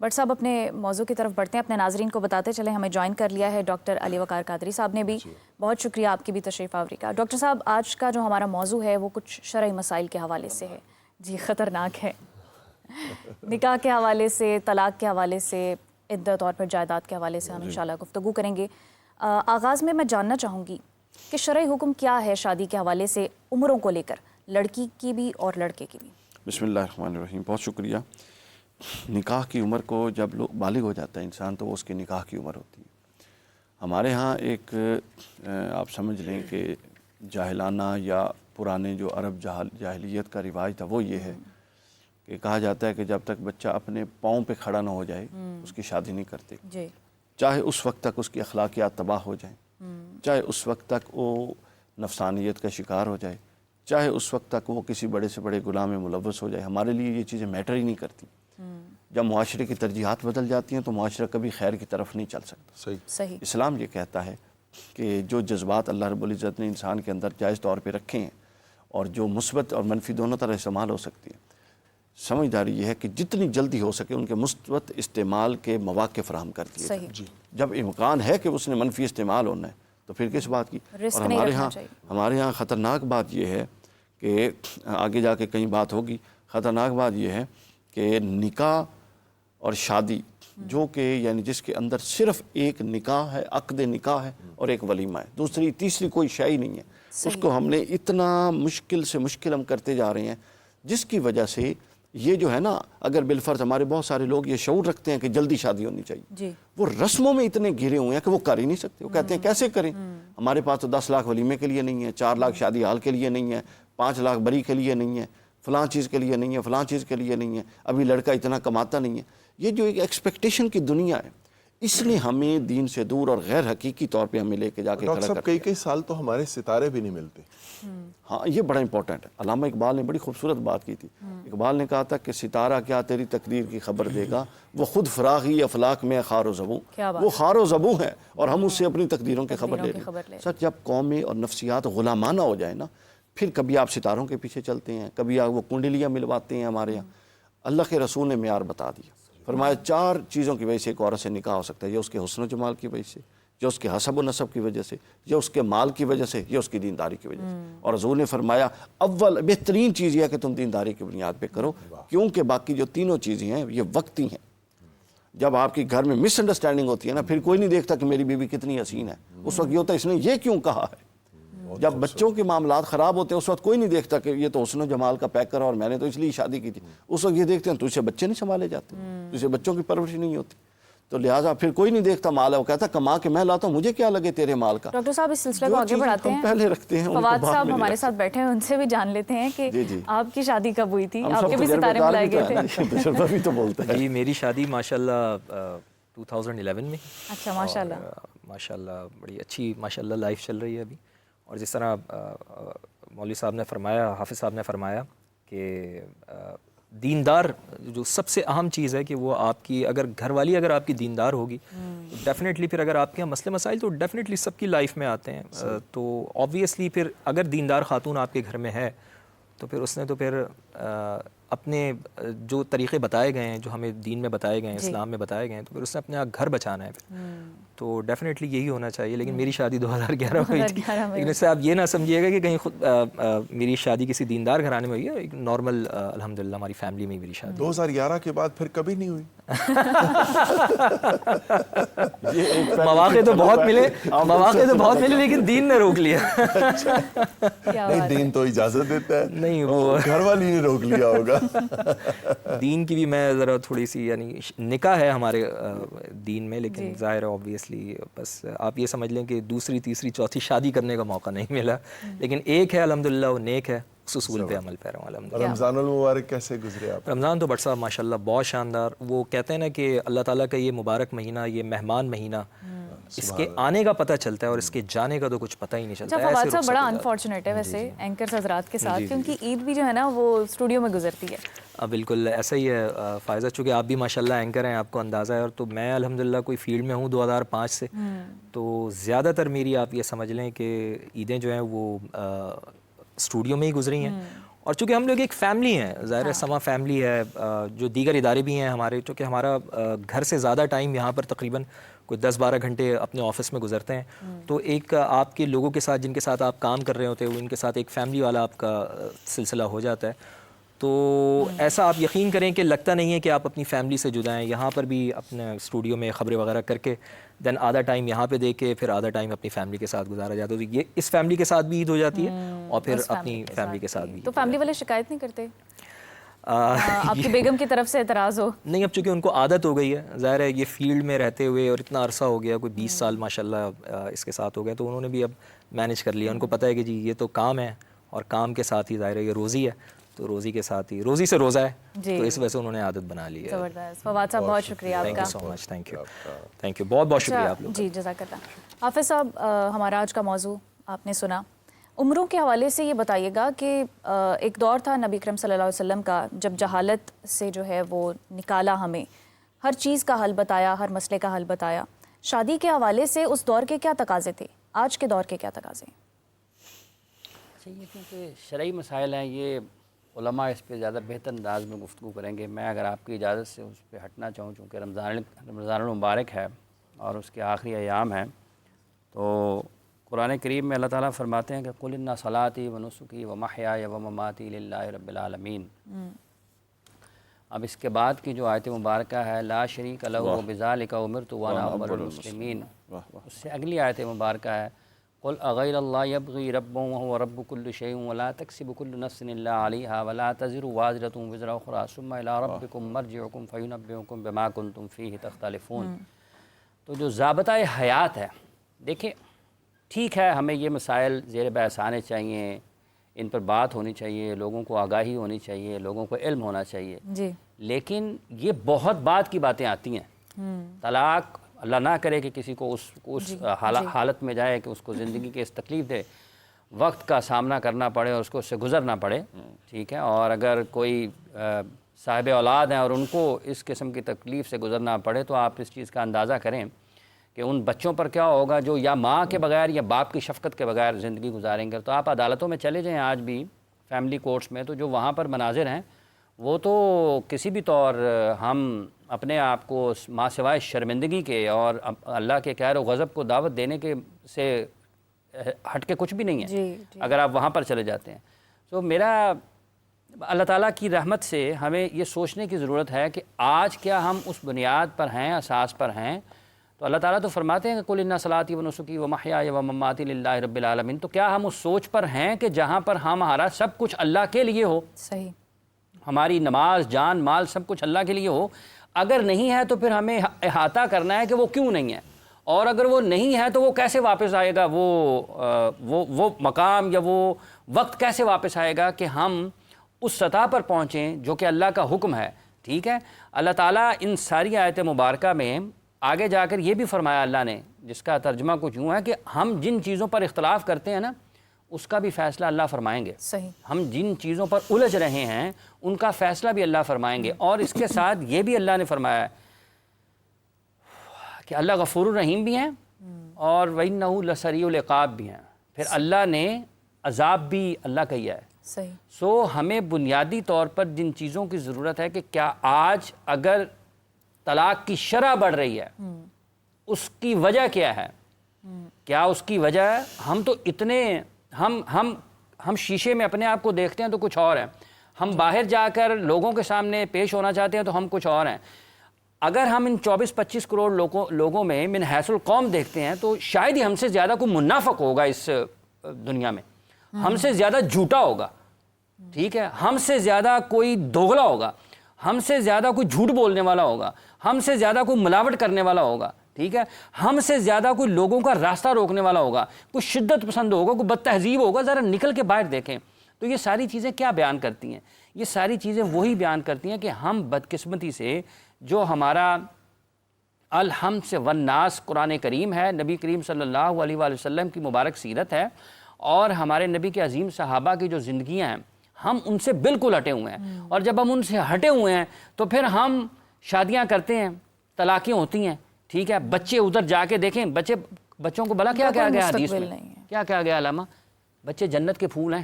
But صاحب اپنے موضوع کی طرف بڑھتے ہیں، اپنے ناظرین کو بتاتے چلیں ہمیں جوائن کر لیا ہے ڈاکٹر علی وقار قادری صاحب نے بھی. بہت شکریہ آپ کی بھی تشریف آوری کا. ڈاکٹر صاحب آج کا جو ہمارا موضوع ہے وہ کچھ شرعی مسائل کے حوالے سے ہے. جی خطرناک ہے. نکاح کے حوالے سے، طلاق کے حوالے سے، عدت اور پھر جائیداد کے حوالے سے ہم انشاءاللہ گفتگو کریں گے. آغاز میں چاہنا چاہوں گی کہ شرعی حکم کیا ہے شادی کے حوالے سے عمروں کو لے کر، لڑکی کی بھی اور لڑکے کی بھی. بسم اللہ الرحمن الرحیم. بہت شکریہ. نکاح کی عمر کو جب لوگ بالغ ہو جاتا ہے انسان تو وہ اس کی نکاح کی عمر ہوتی ہے. ہمارے ہاں ایک آپ سمجھ لیں کہ جاہلانہ یا پرانے جو عرب جاہلیت کا رواج تھا وہ یہ ہے کہ کہا جاتا ہے کہ جب تک بچہ اپنے پاؤں پہ کھڑا نہ ہو جائے اس کی شادی نہیں کرتے. چاہے اس وقت تک اس کی اخلاقیات تباہ ہو جائیں، چاہے اس وقت تک وہ نفسانیت کا شکار ہو جائے، چاہے اس وقت تک وہ کسی بڑے سے بڑے غلام میں ملوث ہو جائے. ہمارے لیے یہ چیزیں میٹر ہی نہیں کرتی. جب معاشرے کی ترجیحات بدل جاتی ہیں تو معاشرہ کبھی خیر کی طرف نہیں چل سکتا. صحیح. اسلام یہ کہتا ہے کہ جو جذبات اللہ رب العزت نے انسان کے اندر جائز طور پہ رکھے ہیں اور جو مثبت اور منفی دونوں طرح استعمال ہو سکتی ہیں، سمجھداری یہ ہے کہ جتنی جلدی ہو سکے ان کے مثبت استعمال کے مواقع فراہم کر دیے جائیں. جب امکان ہے کہ اس نے منفی استعمال ہونا ہے تو پھر کس بات کی. اور ہمارے ہاں خطرناک بات یہ ہے کہ آگے جا کے کہیں بات ہوگی. خطرناک بات یہ ہے کہ نکاح اور شادی جو کہ یعنی جس کے اندر صرف ایک نکاح ہے، عقد نکاح ہے اور ایک ولیمہ ہے، دوسری تیسری کوئی شے ہی نہیں ہے. اس کو ہم نے اتنا مشکل سے مشکل ہم کرتے جا رہے ہیں جس کی وجہ سے یہ جو ہے نا، اگر بالفرض ہمارے بہت سارے لوگ یہ شعور رکھتے ہیں کہ جلدی شادی ہونی چاہیے، وہ رسموں میں اتنے گھرے ہوئے ہیں کہ وہ کر ہی نہیں سکتے. وہ کہتے ہیں کیسے کریں، ہمارے پاس تو 10 لاکھ ولیمے کے لیے نہیں ہے، 4 لاکھ شادی ہال کے لیے نہیں ہے، 5 لاکھ بری کے لیے نہیں ہے، فلاں چیز کے لیے نہیں ہے، فلاں چیز کے لیے نہیں ہے، ابھی لڑکا اتنا کماتا نہیں ہے. یہ جو ایک ایکسپیکٹیشن کی دنیا ہے اس نے ہمیں دین سے دور اور غیر حقیقی طور پہ ہمیں لے کے جا کے کھڑا کر دیا. کئی سال تو ہمارے ستارے بھی نہیں ملتے. ہاں یہ بڑا امپورٹنٹ ہے. علامہ اقبال نے بڑی خوبصورت بات کی تھی. اقبال نے کہا تھا کہ ستارہ کیا تیری تقدیر کی خبر دے گا، وہ خود فراغی افلاک میں خار و زبوں. وہ خار و زبوں ہے اور ہم اس سے اپنی تقدیروں کی خبر لے رہے ہیں. سر جب قومیں اور نفسیات غلامانہ ہو جائے نا، پھر کبھی آپ ستاروں کے پیچھے چلتے ہیں، کبھی آپ وہ کنڈلیاں ملواتے ہیں. ہمارے یہاں اللہ کے رسول نے معیار بتا دیا، فرمایا 4 چیزوں کی وجہ سے ایک عورت سے نکاح ہو سکتا ہے. یہ اس کے حسن و جمال کی وجہ سے، یہ اس کے حسب و نسب کی وجہ سے، یہ اس کے مال کی وجہ سے، یہ اس کی دینداری کی وجہ سے. اور حضور نے فرمایا اول بہترین چیز یہ ہے کہ تم دینداری کی بنیاد پہ کرو، کیونکہ باقی جو تینوں چیزیں ہیں یہ وقتی ہیں. جب آپ کی گھر میں مس انڈرسٹینڈنگ ہوتی ہے نا، پھر کوئی نہیں دیکھتا کہ میری بیوی کتنی حسین ہے. اس وقت یہ ہوتا ہے اس نے یہ کیوں کہا ہے. جب بچوں کے معاملات خراب ہوتے ہیں اس وقت کوئی نہیں دیکھتا کہ یہ تو حسن و جمال کا پیکر اور میں نے تو اس لیے شادی کی تھی. اس وقت یہ دیکھتے ہیں تو اسے بچے نہیں سنبھالے جاتے، تو اسے بچوں کی پرورش نہیں ہوتی. تو لہٰذا پھر کوئی نہیں دیکھتا مال ہے، وہ کہتا کما کے میں لاتا ہوں، مجھے کیا لگے تیرے مال کا. ڈاکٹر صاحب اس سلسلے کو آگے بڑھاتے ہیں، پہلے رکھتے ہیں. فواد صاحب ہمارے ساتھ بیٹھے ہیں، ان سے بھی جان لیتے ہیں کہ آپ کی شادی کب ہوئی تھی، آپ کے بھی ستارے ملائے گئے تھے. جی میری شادی ماشاءاللہ 2011 میں. اچھا ماشاءاللہ. ماشاءاللہ بڑی اچھی ماشاءاللہ لائف چل رہی ہے ابھی. اور جس طرح مولوی صاحب نے فرمایا، حافظ صاحب نے فرمایا کہ دیندار جو سب سے اہم چیز ہے کہ وہ آپ کی اگر گھر والی اگر آپ کی دیندار ہوگی تو ڈیفینیٹلی پھر اگر آپ کے یہاں مسئلے مسائل تو ڈیفینیٹلی سب کی لائف میں آتے ہیں. تو آبویسلی پھر اگر دیندار خاتون آپ کے گھر میں ہے تو پھر اس نے تو پھر اپنے جو طریقے بتائے گئے ہیں، جو ہمیں دین میں بتائے گئے ہیں، اسلام میں بتائے گئے ہیں، تو پھر اس نے اپنا گھر بچانا ہے پھر. تو ڈیفینیٹلی یہی ہونا چاہیے. لیکن میری شادی 2011 میں ہوئی تھی. لیکن اس سے آپ یہ نہ سمجھیے گا کہ کہیں خود میری شادی کسی دیندار گھرانے میں ہوئی ہے. ایک نارمل الحمدللہ ہماری فیملی میں میری شادی. 2011 کے بعد پھر کبھی نہیں ہوئی. مواقع تو بہت ملے لیکن دین نے روک لیا. نہیں دین تو اجازت دیتا ہے. نہیں وہ گھر والی نے روک لیا ہوگا. دین کی بھی میں ذرا تھوڑی سی یعنی نکاح ہے ہمارے دین میں، لیکن ظاہر ہے اوبویسلی بس آپ یہ سمجھ لیں کہ دوسری تیسری چوتھی شادی کرنے کا موقع نہیں ملا. لیکن ایک ہے الحمدللہ وہ نیک ہے، اس اصول پہ عمل پیرا ہوں الحمدللہ. رمضان المبارک کیسے گزرے آپ؟ رمضان تو بٹ صاحب ماشاءاللہ بہت شاندار. وہ کہتے ہیں نا کہ اللہ تعالیٰ کا یہ مبارک مہینہ، یہ مہمان مہینہ، اس کے آنے کا پتہ چلتا ہے اور اس کے جانے کا تو کچھ پتہ ہی نہیں چلتا. فواد صاحب بڑا انفارچونیٹ ہے ویسے اینکرز حضرات کے ساتھ، کیونکہ عید بھی جو ہے نا وہ اسٹوڈیو میں گزرتی ہے. بالکل ایسا ہی ہے فائزہ، چونکہ آپ بھی ماشاءاللہ اینکر ہیں، آپ کو اندازہ ہے. اور تو میں الحمدللہ کوئی فیلڈ میں ہوں 2005 سے، تو زیادہ تر میری آپ یہ سمجھ لیں کہ عیدیں جو ہیں وہ اسٹوڈیو میں ہی گزری ہیں. اور چونکہ ہم لوگ ایک فیملی ہیں، ظاہر ہے سما فیملی ہے، جو دیگر ادارے بھی ہیں ہمارے، چونکہ ہمارا گھر سے زیادہ ٹائم یہاں پر تقریباً کوئی 10-12 گھنٹے اپنے آفس میں گزرتے ہیں، تو ایک آپ کے لوگوں کے ساتھ جن کے ساتھ آپ کام کر رہے ہوتے ہیں ان کے ساتھ ایک فیملی والا آپ کا سلسلہ ہو جاتا ہے. تو ایسا آپ یقین کریں کہ لگتا نہیں ہے کہ آپ اپنی فیملی سے جدا ہیں. یہاں پر بھی اپنے اسٹوڈیو میں خبریں وغیرہ کر کے دین آدھا ٹائم یہاں پہ دے کے پھر آدھا ٹائم اپنی فیملی کے ساتھ گزارا جاتا ہے. تو یہ اس فیملی کے ساتھ بھی عید ہو جاتی ہے اور پھر اپنی فیملی کے ساتھ بھی. تو فیملی والے شکایت نہیں کرتے آپ کی بیگم کی طرف سے اعتراض ہو؟ نہیں، اب چونکہ ان کو عادت ہو گئی ہے، ظاہر ہے یہ فیلڈ میں رہتے ہوئے اور اتنا عرصہ ہو گیا، کوئی 20 سال ماشاءاللہ اس کے ساتھ ہو گئے، تو انہوں نے بھی اب مینیج کر لیا. ان کو پتہ ہے کہ جی یہ تو کام ہے اور کام کے ساتھ ہی ظاہر ہے یہ روزی ہے، تو روزی کے ساتھ ہی روزی سے روزہ ہے، تو اس وجہ سے انہوں نے عادت بنا لی ہے. زبردست. فواد صاحب بہت شکریہ آپ کا. Thank you so much. Thank you بہت بہت شکریہ آپ لوگ. جی جزاک اللہ. حافظ صاحب ہمارا آج کا موضوع آپ نے سنا. عمروں کے حوالے سے یہ بتائیے گا کہ ایک دور تھا نبی کریم صلی اللہ علیہ وسلم کا جب جہالت سے جو ہے وہ نکالا، ہمیں ہر چیز کا حل بتایا، ہر مسئلے کا حل بتایا. شادی کے حوالے سے اس دور کے کیا تقاضے تھے، آج کے دور کے کیا تقاضے ہیں؟ یہ کیونکہ شرعی مسائل ہیں، یہ علماء اس پہ زیادہ بہتر انداز میں گفتگو کریں گے. میں اگر آپ کی اجازت سے اس پہ ہٹنا چاہوں، چونکہ رمضان المبارک ہے اور اس کے آخری ایام ہیں، تو قرآن کریم میں اللہ تعالیٰ فرماتے ہیں کہ قُلْ إِنَّ صَلَاتِي وَنُسُكِي وَمَحْيَايَ وَمَمَاتِي لِلَّهِ رَبِّ الْعَالَمِينَ. اب اس کے بعد کی جو آیت مبارکہ ہے لا شریک لہ بذالک امرت وانا اول المسلمین، اس سے اگلی آیت مبارکہ ہے قل اغیر اللہ یبغی ربا وهو رب کل شیء ولا تکسب کل نفس الا علیہا ولا تزر وازرۃ وزر اخرى ثم الی ربکم مرجعکم فینبئکم بما کنتم فیہ تختلفون. تو جو ضابطہ حیات ہے، دیکھیں ٹھیک ہے ہمیں یہ مسائل زیر بحث آنے چاہیے، ان پر بات ہونی چاہیے، لوگوں کو آگاہی ہونی چاہیے، لوگوں کو علم ہونا چاہیے، جی لیکن یہ بہت بعد کی باتیں آتی ہیں. طلاق اللہ نہ کرے کہ کسی کو اس حالت میں جائے کہ اس کو زندگی کے اس تکلیف دے وقت کا سامنا کرنا پڑے اور اس کو اس سے گزرنا پڑے، ٹھیک ہے. اور اگر کوئی صاحب اولاد ہیں اور ان کو اس قسم کی تکلیف سے گزرنا پڑے تو آپ اس چیز کا اندازہ کریں کہ ان بچوں پر کیا ہوگا جو یا ماں کے بغیر یا باپ کی شفقت کے بغیر زندگی گزاریں گے. تو آپ عدالتوں میں چلے جائیں آج بھی فیملی کورٹس میں، تو جو وہاں پر مناظر ہیں وہ تو کسی بھی طور ہم اپنے آپ کو ماں سوائے شرمندگی کے اور اللہ کے قہر و غضب کو دعوت دینے کے سے ہٹ کے کچھ بھی نہیں ہے اگر آپ وہاں پر چلے جاتے ہیں. تو میرا اللہ تعالیٰ کی رحمت سے ہمیں یہ سوچنے کی ضرورت ہے کہ آج کیا ہم اس بنیاد پر ہیں، اساس پر ہیں. تو اللہ تعالیٰ تو فرماتے ہیں کہ قُلْ إِنَّ صَلَاتِي وَنُسُكِي وَمَحْيَايَ وَمَمَاتِي لِلَّهِ رَبِّ الْعَالَمِينَ. تو کیا ہم اس سوچ پر ہیں کہ جہاں پر ہمارا سب کچھ اللہ کے لیے ہو، صحیح، ہماری نماز جان مال سب کچھ اللہ کے لیے ہو؟ اگر نہیں ہے تو پھر ہمیں احاطہ کرنا ہے کہ وہ کیوں نہیں ہے، اور اگر وہ نہیں ہے تو وہ کیسے واپس آئے گا، وہ مقام یا وہ وقت کیسے واپس آئے گا کہ ہم اس سطح پر پہنچیں جو کہ اللہ کا حکم ہے. ٹھیک ہے. اللہ تعالیٰ ان ساری آیت مبارکہ میں آگے جا کر یہ بھی فرمایا اللہ نے، جس کا ترجمہ کچھ یوں ہے کہ ہم جن چیزوں پر اختلاف کرتے ہیں نا اس کا بھی فیصلہ اللہ فرمائیں گے. صحیح. ہم جن چیزوں پر الجھ رہے ہیں ان کا فیصلہ بھی اللہ فرمائیں گے. اور اس کے ساتھ یہ بھی اللہ نے فرمایا کہ اللہ غفور الرحیم بھی ہیں اور وَإِنَّهُ لَسَرِيعُ الْعِقَابِ بھی ہیں. پھر اللہ نے عذاب بھی اللہ کہا ہے. صحیح. سو ہمیں بنیادی طور پر جن چیزوں کی ضرورت ہے کہ کیا آج اگر طلاق کی شرح بڑھ رہی ہے اس کی وجہ کیا ہے؟ کیا اس کی وجہ ہے ہم تو اتنے ہم شیشے میں اپنے آپ کو دیکھتے ہیں تو کچھ اور ہیں، ہم باہر جا کر لوگوں کے سامنے پیش ہونا چاہتے ہیں تو ہم کچھ اور ہیں. اگر ہم ان 24-25 کروڑ لوگوں میں من حیث القوم دیکھتے ہیں تو شاید ہی ہم سے زیادہ کوئی منافق ہوگا اس دنیا میں، ہم سے زیادہ جھوٹا ہوگا، ٹھیک ہے، ہم سے زیادہ کوئی دوغلا ہوگا، ہم سے زیادہ کوئی جھوٹ بولنے والا ہوگا، ہم سے زیادہ کوئی ملاوٹ کرنے والا ہوگا، ٹھیک ہے، ہم سے زیادہ کوئی لوگوں کا راستہ روکنے والا ہوگا، کوئی شدت پسند ہوگا، کوئی بد تہذیب ہوگا. ذرا نکل کے باہر دیکھیں تو یہ ساری چیزیں کیا بیان کرتی ہیں؟ یہ ساری چیزیں وہی بیان کرتی ہیں کہ ہم بدقسمتی سے جو ہمارا الحمد سے والناس قرآن کریم ہے، نبی کریم صلی اللہ علیہ وآلہ وسلم کی مبارک سیرت ہے اور ہمارے نبی کے عظیم صحابہ کی جو زندگیاں ہیں، ہم ان سے بالکل ہٹے ہوئے ہیں. اور جب ہم ان سے ہٹے ہوئے ہیں تو پھر ہم شادیاں کرتے ہیں، طلاقیں ہوتی ہیں، ٹھیک ہے. بچے ادھر جا کے دیکھیں، بچوں کو بلا کیا کہا گیا حدیث میں، کیا کہا گیا علامہ؟ بچے جنت کے پھول ہیں.